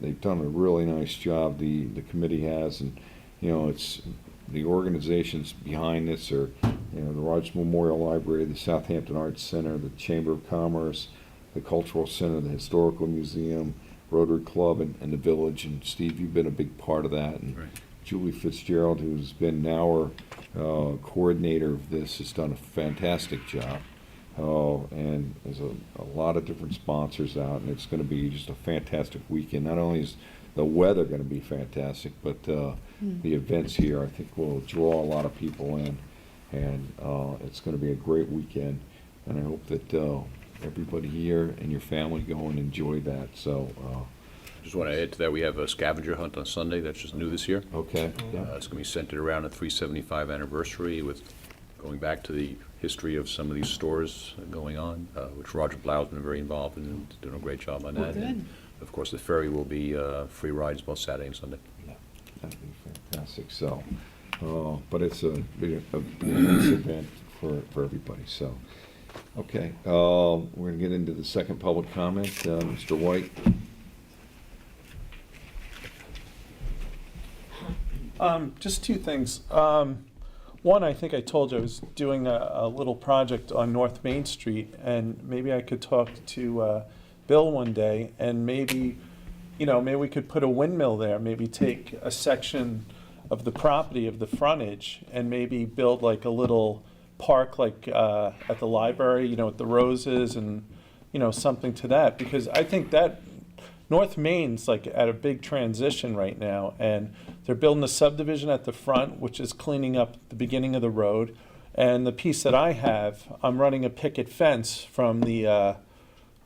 they've done a really nice job. The committee has, and it's the organizations behind this are the Rogers Memorial Library, the Southampton Arts Center, the Chamber of Commerce, the Cultural Center, the Historical Museum, Rotary Club, and the Village. And Steve, you've been a big part of that. And Right. Julie Fitzgerald, who's been our coordinator of this, has done a fantastic job. And there's a lot of different sponsors out, and it's going to be just a fantastic weekend. Not only is the weather going to be fantastic, but the events here, I think, will draw a lot of people in, and it's going to be a great weekend. And I hope that everybody here and your family go and enjoy that. So, Just want to add to that, we have a scavenger hunt on Sunday. That's just new this year. okay. Yeah. It's going to be centered around the 375 anniversary, with going back to the history of some of these stores going on, which Roger Blau's been very involved in and doing a great job on that. Good. And of course, the ferry will be free rides both Saturday and Sunday. That'd be fantastic. So, but it's a nice event for everybody. So, okay, we're gonna get into the second public comment. Mr. White. Just two things. One, I think I told you I was doing a little project on North Main Street, and maybe I could talk to Bill one day, and maybe we could put a windmill there, maybe take a section of the property of the frontage and maybe build like a little park like at the library, with the roses and, something to that. Because I think that North Main's like at a big transition right now, and they're building a subdivision at the front, which is cleaning up the beginning of the road. And the piece that I have, I'm running a picket fence from the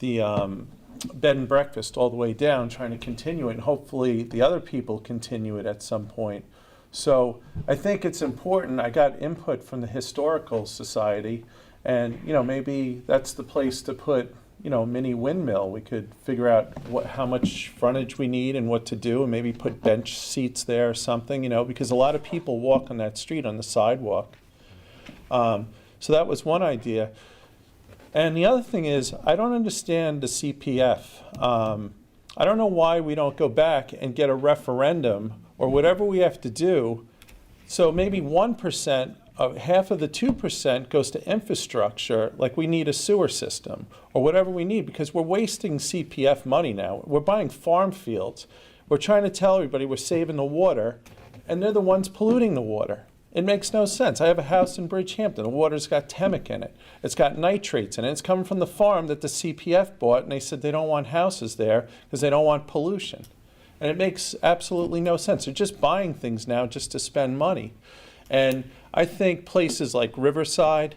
bed and breakfast all the way down, trying to continue it, and hopefully the other people continue it at some point. So I think it's important. I got input from the Historical Society, and maybe that's the place to put mini windmill. We could figure out how much frontage we need and what to do, and maybe put bench seats there or something, because a lot of people walk on that street on the sidewalk. So that was one idea. And the other thing is, I don't understand the CPF. I don't know why we don't go back and get a referendum or whatever we have to do. So maybe 1%, half of the 2% goes to infrastructure, like we need a sewer system or whatever we need, because we're wasting CPF money now. We're buying farm fields. We're trying to tell everybody we're saving the water, and they're the ones polluting the water. It makes no sense. I have a house in Bridgehampton. The water's got temic in it. It's got nitrates in it. It's coming from the farm that the CPF bought, and they said they don't want houses there because they don't want pollution. And it makes absolutely no sense. They're just buying things now just to spend money. And I think places like Riverside,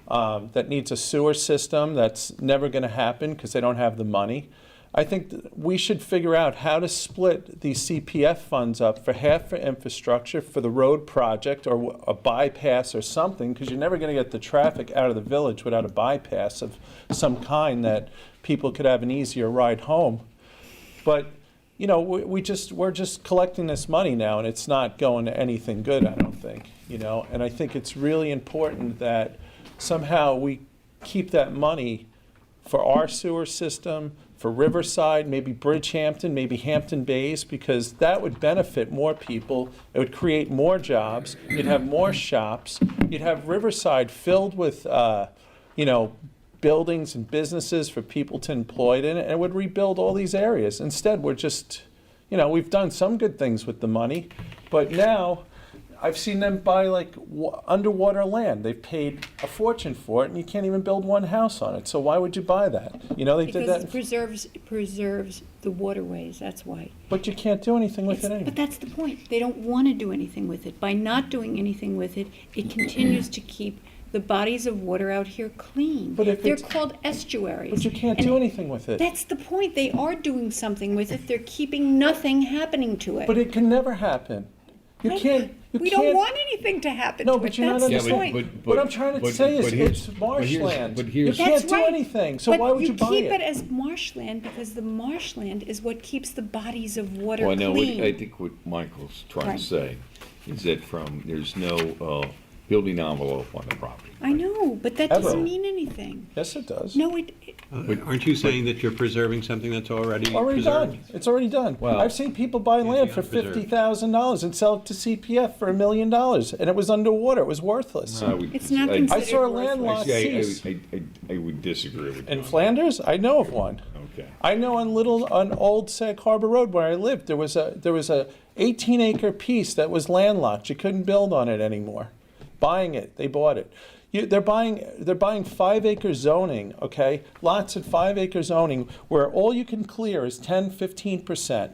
that needs a sewer system, that's never going to happen because they don't have the money. I think we should figure out how to split these CPF funds up for half for infrastructure, for the road project or a bypass or something, because you're never going to get the traffic out of the village without a bypass of some kind that people could have an easier ride home. But, you know, we're just collecting this money now, and it's not going to anything good, I don't think, you know. And I think it's really important that somehow we keep that money for our sewer system, for Riverside, maybe Bridgehampton, maybe Hampton Bays, because that would benefit more people. It would create more jobs. You'd have more shops. You'd have Riverside filled with, you know, buildings and businesses for people to employ in it, and it would rebuild all these areas. Instead, we're just, you know, we've done some good things with the money, but now I've seen them buy like underwater land. They've paid a fortune for it, and you can't even build one house on it. So why would you buy that? You know, they did Because that. it preserves the waterways, that's why. But you can't do anything with it anymore. But that's the point. They don't want to do anything with it. By not doing anything with it, it continues to keep the bodies of water out here clean. But if They're it's- called estuaries. But you can't And do anything with it. That's the point. They are doing something with it. They're keeping nothing happening to it. But it can never happen. You can't. We don't want anything to happen No, to but it. you're not That's the understanding. point. What I'm trying to say is it's marshland. But You here's, can't That's do right. anything, so But why would you buy keep it? it as marshland because the marshland is what keeps the bodies of water well, no, clean. I think what Michael's trying Right. to say is that there's no building envelope on the property. I know, but that Ever. doesn't mean anything. Yes, it does. No, Aren't you saying that you're preserving something that's already Already preserved? done. It's already done. Well- I've seen people buy land for unpreserved. $50,000 and sell it to CPF for $1 million, and it was underwater. It was worthless. I would- it's not I- considered I saw a worthless. landlocked cease. I would disagree with you. In Flanders, I know of one. Okay. I know on Old Sag Harbor Road where I lived, there was a 18-acre piece that was landlocked. You couldn't build on it anymore. Buying it, they bought it. They're buying 5-acre zoning, okay? Lots at 5-acre zoning where all you can clear is 10, 15%.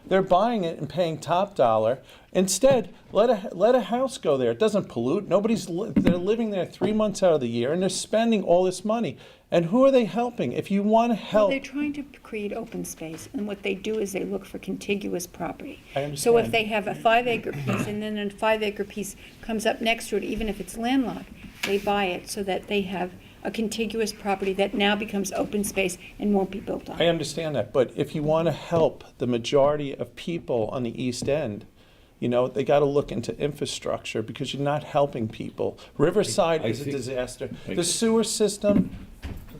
They're buying it and paying top dollar. Instead, let a house go there. It doesn't pollute. They're living there 3 months out of the year, and they're spending all this money. And who are they helping? If you want to Well, help, they're trying to create open space, and what they do is they look for contiguous property. I So if understand. they have a 5-acre piece, and then a 5-acre piece comes up next to it, even if it's landlocked, they buy it so that they have a contiguous property that now becomes open space and won't be built on. I understand that, but if you want to help the majority of people on the East End, you know, they got to look into infrastructure because you're not helping people. Riverside I is a think- disaster. I- The sewer system,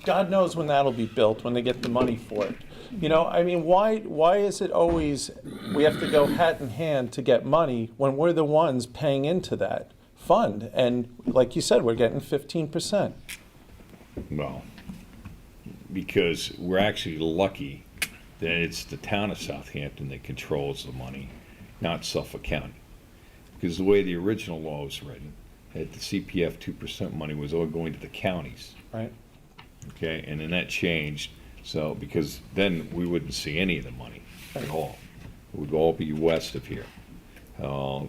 God knows when that'll be built, when they get the money for it. You know, I mean, why is it always we have to go hat in hand to get money when we're the ones paying into that fund? And like you said, we're getting 15%. Well, because we're actually lucky that it's the town of Southampton that controls the money, not Suffolk County. Because the way the original law was written, that the CPF 2% money was all going to the counties, Right. okay? And then that changed, so, because then we wouldn't see any of the money at all. It would all be west of here.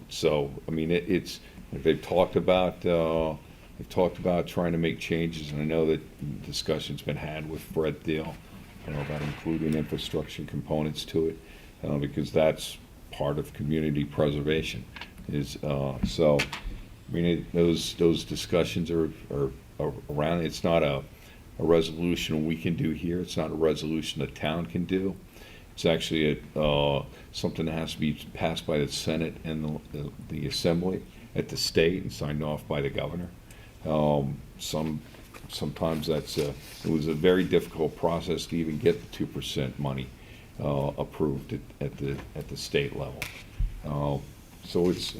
So, I mean, they've talked about trying to make changes, and I know that discussion's been had with Fred Deal, you know, about including infrastructure components to it, because that's part of community preservation. So, I mean, those discussions are around. It's not a resolution we can do here. It's not a resolution the town can do. It's actually something that has to be passed by the Senate and the Assembly at the state and signed off by the governor. Sometimes it was a very difficult process to even get the 2% money approved at the state level. So it's,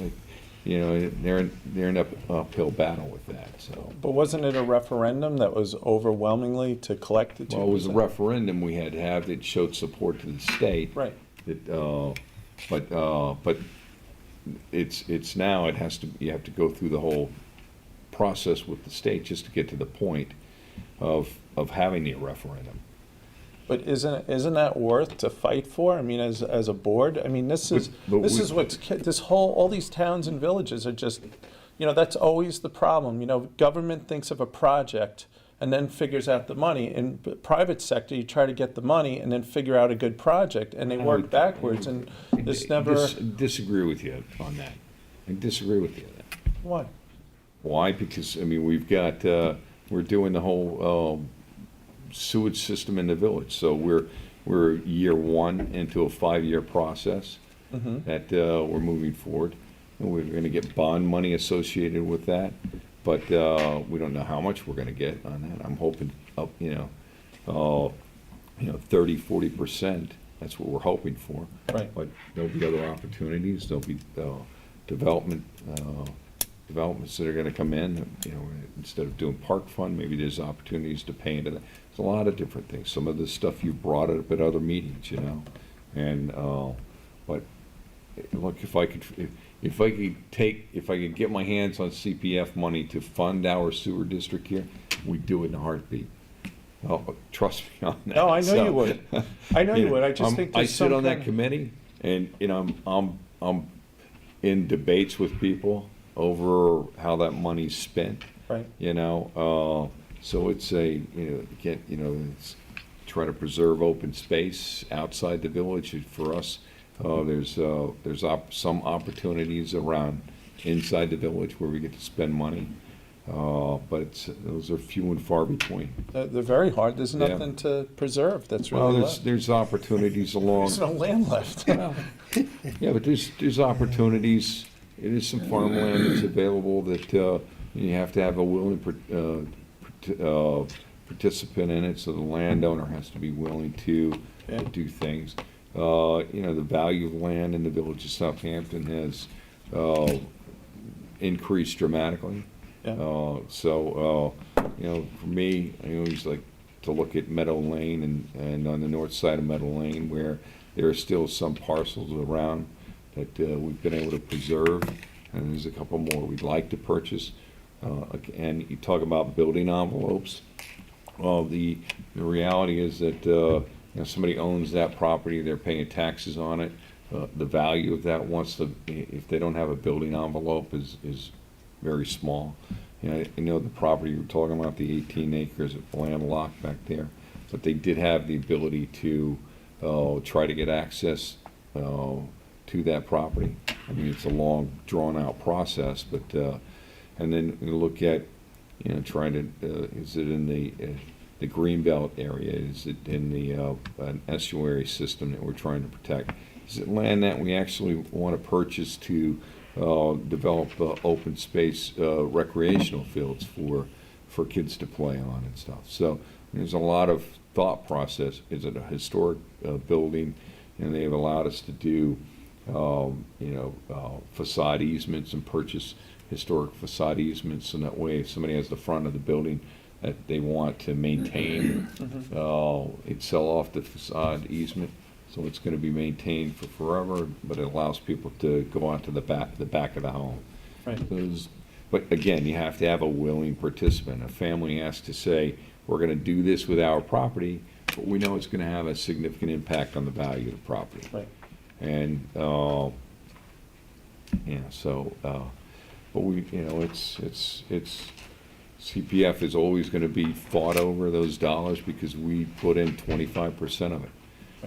you know, they're in an uphill battle with that, so. But wasn't it a referendum that was overwhelmingly to collect the 2%? Well, it was a referendum we had to have that showed support to the state. Right. That, but it's now, you have to go through the whole process with the state just to get to the point of having the referendum. But isn't that worth to fight for? I mean, as a board, I mean, this is all these towns and villages are just, you know, that's always the problem. You know, government thinks of a project and then figures out the money. In the private sector, you try to get the money and then figure out a good project, and they work backwards, and there's never. Disagree with you on that. I disagree with you on that. Why? Why? Because, I mean, we've got, we're doing the whole sewage system in the village. So we're year one into a 5-year process that we're moving forward. And we're going to get bond money associated with that. But we don't know how much we're going to get on that. I'm hoping up, 30, 40%. That's what we're hoping for. Right. But there'll be other opportunities. There'll be developments that are going to come in. Instead of doing park fund, maybe there's opportunities to pay into that. There's a lot of different things. Some of the stuff you brought up at other meetings, And but look, if I could get my hands on CPF money to fund our sewer district here, we'd do it in a heartbeat. Well, trust me on that. No, I know you would. I know you would. I just think I there's sit on that kind of- committee, and I'm in debates with people over how that money's spent. Right. So it's it's try to preserve open space outside the village. For us, there's some opportunities around inside the village where we get to spend money, but those are few and far between. They're very hard. There's Yeah. nothing to preserve that's really Well, left. there's opportunities along. There's no land left. Yeah, but there's opportunities. There's some farmland that's available that you have to have a willing participant in it, so the landowner has to be willing to do things. The value of land in the village of Southampton has increased dramatically. Yeah. For me, I always like to look at Meadow Lane and on the north side of Meadow Lane where there are still some parcels around that we've been able to preserve, and there's a couple more we'd like to purchase. And you talk about building envelopes. Well, the reality is that somebody owns that property, they're paying taxes on it. The value of that, if they don't have a building envelope, is very small. The property you're talking about, the 18 acres of landlocked back there, but they did have the ability to try to get access to that property. I mean, it's a long, drawn-out process, but and then you look at, trying to is it in the greenbelt area? Is it in the an estuary system that we're trying to protect? Is it land that we actually want to purchase to develop open space recreational fields for kids to play on and stuff? So there's a lot of thought process. Is it a historic building? And they've allowed us to do facade easements and purchase historic facade easements, and that way if somebody has the front of the building that they want to maintain, they'd sell off the facade easement, so it's going to be maintained for forever, but it allows people to go out to the back of the home. Right. But again, you have to have a willing participant. A family has to say, we're going to do this with our property, but we know it's going to have a significant impact on the value of the property. Right. And but we, it's CPF is always going to be fought over those dollars because we put in 25% of it,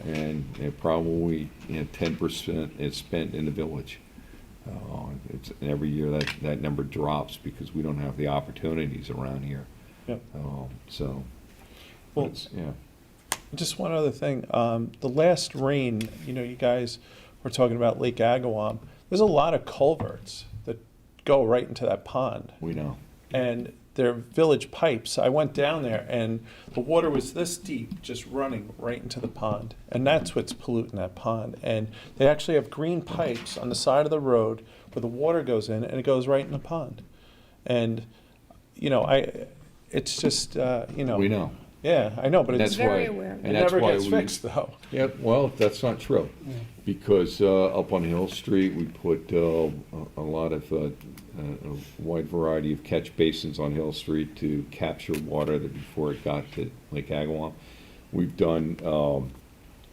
and probably 10% is spent in the village. And every year that number drops because we don't have the opportunities around here. Yep. Well, Just one other thing. The last rain, you guys were talking about Lake Agawam. There's a lot of culverts that go right into that pond. we know. And they're village pipes. I went down there and the water was this deep, just running right into the pond. And that's what's polluting that pond. And they actually have green pipes on the side of the road where the water goes in and it goes right in the pond. And, it's just, We know. Yeah, I know, but That's it's Very why, aware. and it that's never why gets we- fixed though. Yeah, well, that's not true, because up on Hill Street, we put a lot of, a wide variety of catch basins on Hill Street to capture water that before it got to Lake Agawam. We've done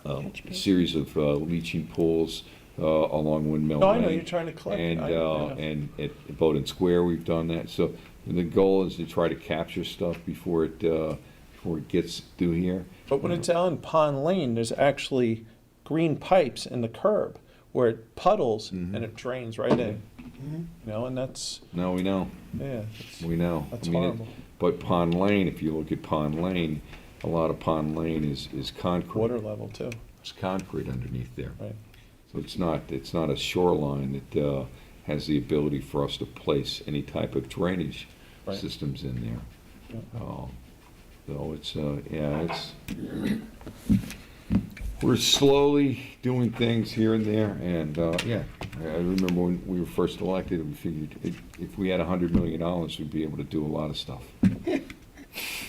a series of leaching pools along Windmill No, I Lane. know, you're trying to collect. And, I know. and at Bowden Square, we've done that. So, the goal is to try to capture stuff before it gets through here. But when it's out in Pond Lane, there's actually green pipes in the curb where it puddles and it drains right in. You know, and that's, No, we know. yeah, We know. That's I mean, horrible. But Pond Lane, if you look at Pond Lane, a lot of Pond Lane is concrete. water level too, It's concrete underneath there. right? So it's not a shoreline that has the ability for us to place any type of drainage Right. systems in there. So it's, we're slowly doing things here and there, and, yeah. I remember when we were first elected, we figured if we had $100 million, we'd be able to do a lot of stuff.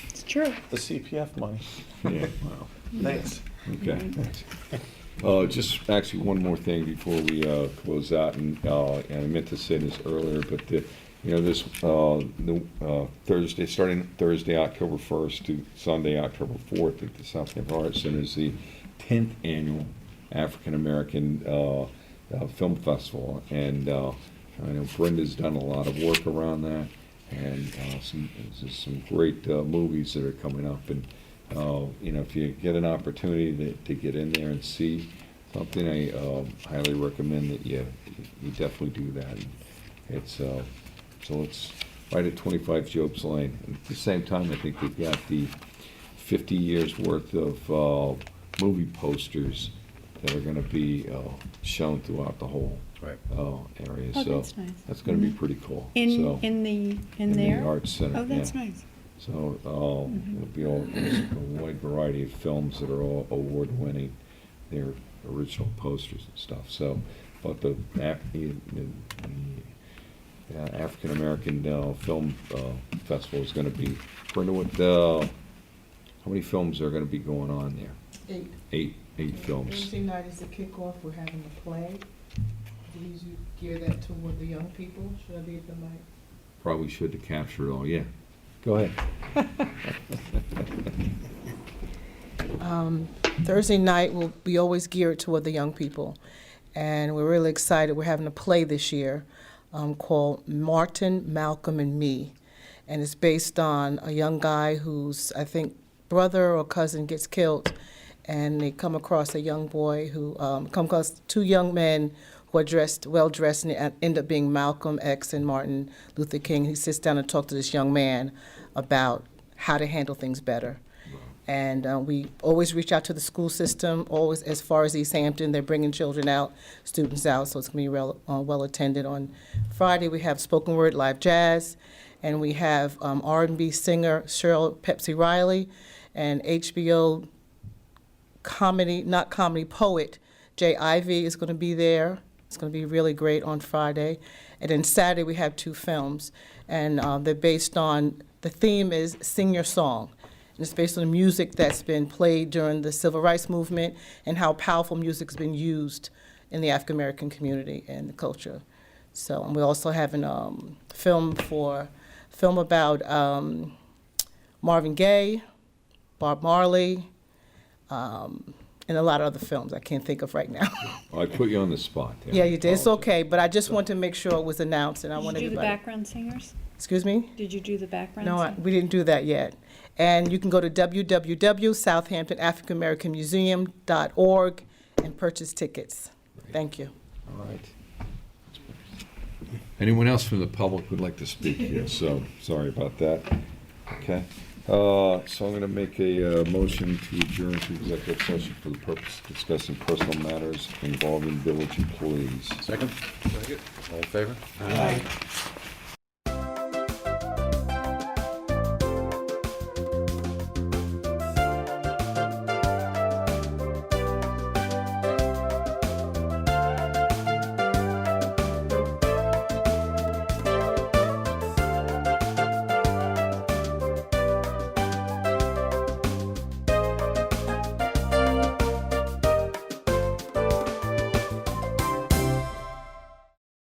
It's true. The CPF money. Yeah, wow. Thanks. Okay. Just actually one more thing before we close out, and I meant to say this earlier, but this Thursday, starting Thursday, October 1st to Sunday, October 4th, at the Southampton Arts Center is the 10th annual African American Film Festival, and I know Brenda's done a lot of work around that, and some great movies that are coming up, and if you get an opportunity to get in there and see something, I highly recommend that you definitely do that. And it's right at 25 Jobs Lane. And at the same time, I think they've got the 50 years worth of movie posters that are going to be shown throughout the whole Right. area. Oh, So that's nice. that's going to be pretty cool. In So, in in there? the Arts Center. Oh, that's yeah. nice. So it'll be a wide variety of films that are all award-winning, their original posters and stuff. So, but the African American Film Festival is going to be. Brenda, how many films are going to be going on there? 8. Eight films. Thursday night is the kickoff. We're having a play. Do you gear that toward the young people? Should I be at the mic? Probably should to capture it all. Yeah. Go ahead. Thursday night we always gear it toward the young people, and we're really excited. We're having a play this year called Martin, Malcolm, and Me, and it's based on a young guy whose, I think, brother or cousin gets killed, and they come across a young boy who come across two young men who are well dressed, and end up being Malcolm X and Martin Luther King. He sits down and talks to this young man about how to handle things better. And we always reach out to the school system, always as far as East Hampton. They're bringing children out, students out, so it's going to be well attended. On Friday, we have spoken word, live jazz, and we have R&B singer Cheryl Pepsi Riley, and HBO poet Jay Ivey is going to be there. It's going to be really great on Friday. And then Saturday, we have 2 films, and they're based on, the theme is Sing Your Song. And it's based on the music that's been played during the Civil Rights Movement and how powerful music's been used in the African American community and the culture. So, and we also have a film about Marvin Gaye, Bob Marley, and a lot of other films I can't think of right now. I put you on the spot. Yeah, you did. It's okay, but I just want to make sure it was announced, and I want Did you do the everybody. background singers? Excuse me? Did you do the background No, singers? we didn't do that yet. And you can go to www.southamptonafricanamericanmuseum.org and purchase tickets. Thank you. All right. Anyone else from the public would like to speak here? So, sorry about that. Okay. So I'm going to make a motion to adjourn to executive session for the purpose of discussing personal matters involving village employees. Second? All in favor? Aye.